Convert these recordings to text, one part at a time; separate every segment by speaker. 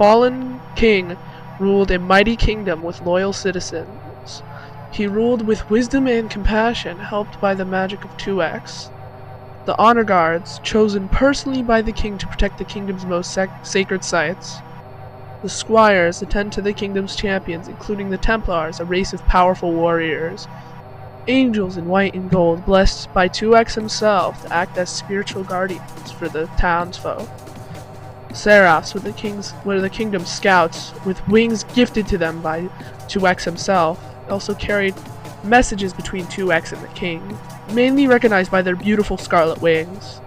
Speaker 1: fallen king ruled a mighty kingdom with loyal citizens. He ruled with wisdom and compassion, helped by the magic of 2X. The honor guards, chosen personally by the king to protect the kingdom's most sacred sites. The squires attend to the kingdom's champions, including the Templars, a race of powerful warriors. Angels in white and gold, blessed by 2X himself to act as spiritual guardians for the townsfolk. Seraphs were the kingdom's scouts, with wings gifted to them by 2X himself. They also carried messages between 2X and the king, mainly recognized by their beautiful scarlet wings.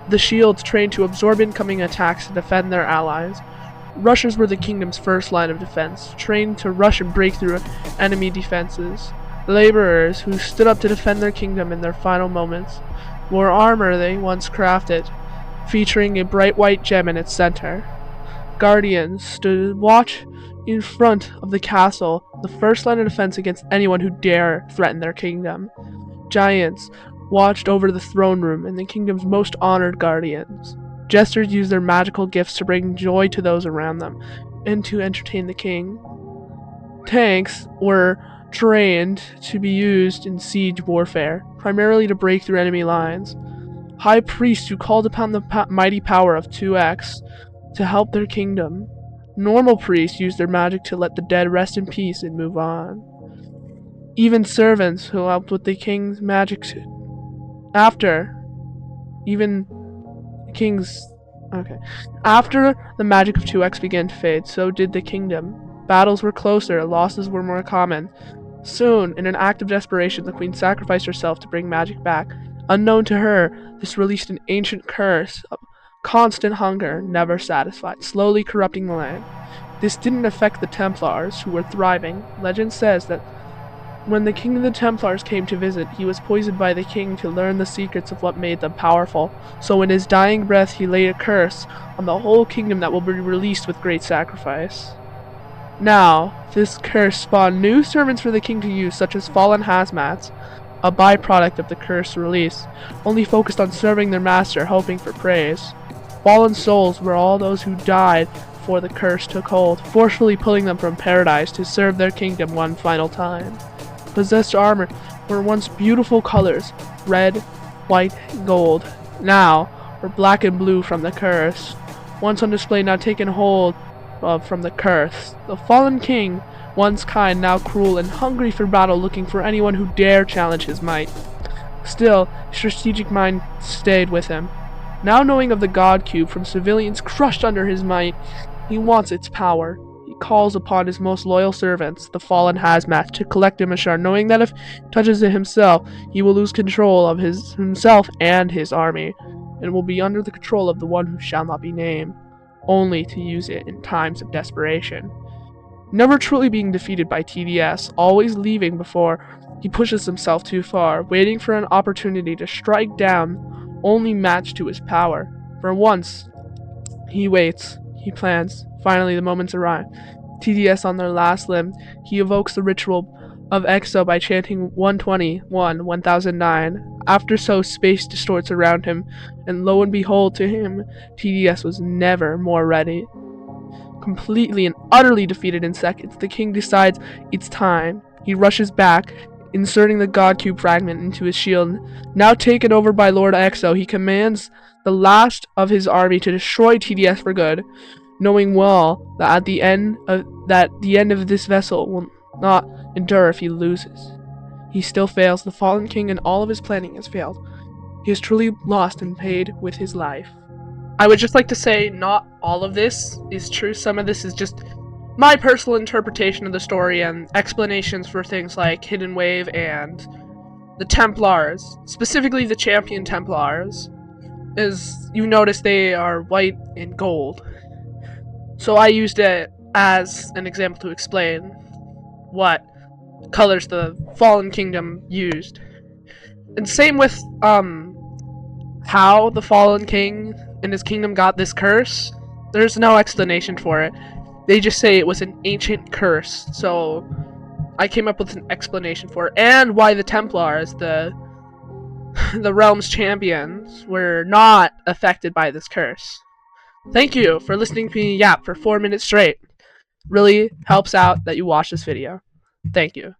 Speaker 1: The shields trained to absorb incoming attacks to defend their allies. Rushers were the kingdom's first line of defense, trained to rush and break through enemy defenses. Laborers, who stood up to defend their kingdom in their final moments, wore armor they once crafted, featuring a bright white gem in its center. Guardians stood watch in front of the castle, the first line of defense against anyone who dare threaten their kingdom. Giants watched over the throne room and the kingdom's most honored guardians. Jesters used their magical gifts to bring joy to those around them and to entertain the king. Tanks were trained to be used in siege warfare, primarily to break through enemy lines. High priests who called upon the mighty power of 2X to help their kingdom. Normal priests used their magic to let the dead rest in peace and move on. Even servants who helped with the king's magic after the magic of 2X began to fade, so did the kingdom. Battles were closer, losses were more common. Soon, in an act of desperation, the queen sacrificed herself to bring magic back. Unknown to her, this released an ancient curse of constant hunger, never satisfied, slowly corrupting the land. This didn't affect the Templars, who were thriving. Legend says that when the king of the Templars came to visit, he was poisoned by the king to learn the secrets of what made them powerful. So in his dying breath, he laid a curse on the whole kingdom that will be released with great sacrifice. Now, this curse spawned new servants for the king to use, such as fallen hazmats, a byproduct of the curse release, only focused on serving their master, hoping for praise. Fallen souls were all those who died before the curse took hold, forcefully pulling them from paradise to serve their kingdom one final time. Possessed armor were once beautiful colors, red, white, and gold. Now were black and blue from the curse. Once on display, now taken hold of from the curse. The fallen king, once kind, now cruel and hungry for battle, looking for anyone who dare challenge his might. Still, his strategic mind stayed with him. Now knowing of the God Cube from civilians crushed under his might, he wants its power. He calls upon his most loyal servants, the fallen hazmat, to collect him a shard, knowing that if he touches it himself, he will lose control of himself and his army, and will be under the control of the one who shall not be named, only to use it in times of desperation. Never truly being defeated by TDS, always leaving before he pushes himself too far, waiting for an opportunity to strike down, only matched to his power. For once, he waits, he plans. Finally, the moments arrive. TDS on their last limb, he evokes the ritual of Exo by chanting 1009. After so, space distorts around him, and lo and behold, to him, TDS was never more ready. Completely and utterly defeated in seconds, the king decides it's time. He rushes back, inserting the God Cube fragment into his shield. Now taken over by Lord Exo, he commands the last of his army to destroy TDS for good, knowing well that the end of this vessel will not endure if he loses. He still fails. The fallen king and all of his planning has failed. He has truly lost and paid with his life. I would just like to say not all of this is true. Some of this is just my personal interpretation of the story and explanations for things like Hidden Wave and the Templars, specifically the Champion Templars. As you notice, they are white and gold. So I used it as an example to explain what colors the Fallen Kingdom used. And same with how the Fallen King and his kingdom got this curse. There's no explanation for it. They just say it was an ancient curse. So I came up with an explanation for it, and why the Templars, the realm's champions, were not affected by this curse. Thank you for listening to me yap for 4 minutes straight. Really helps out that you watch this video. Thank you.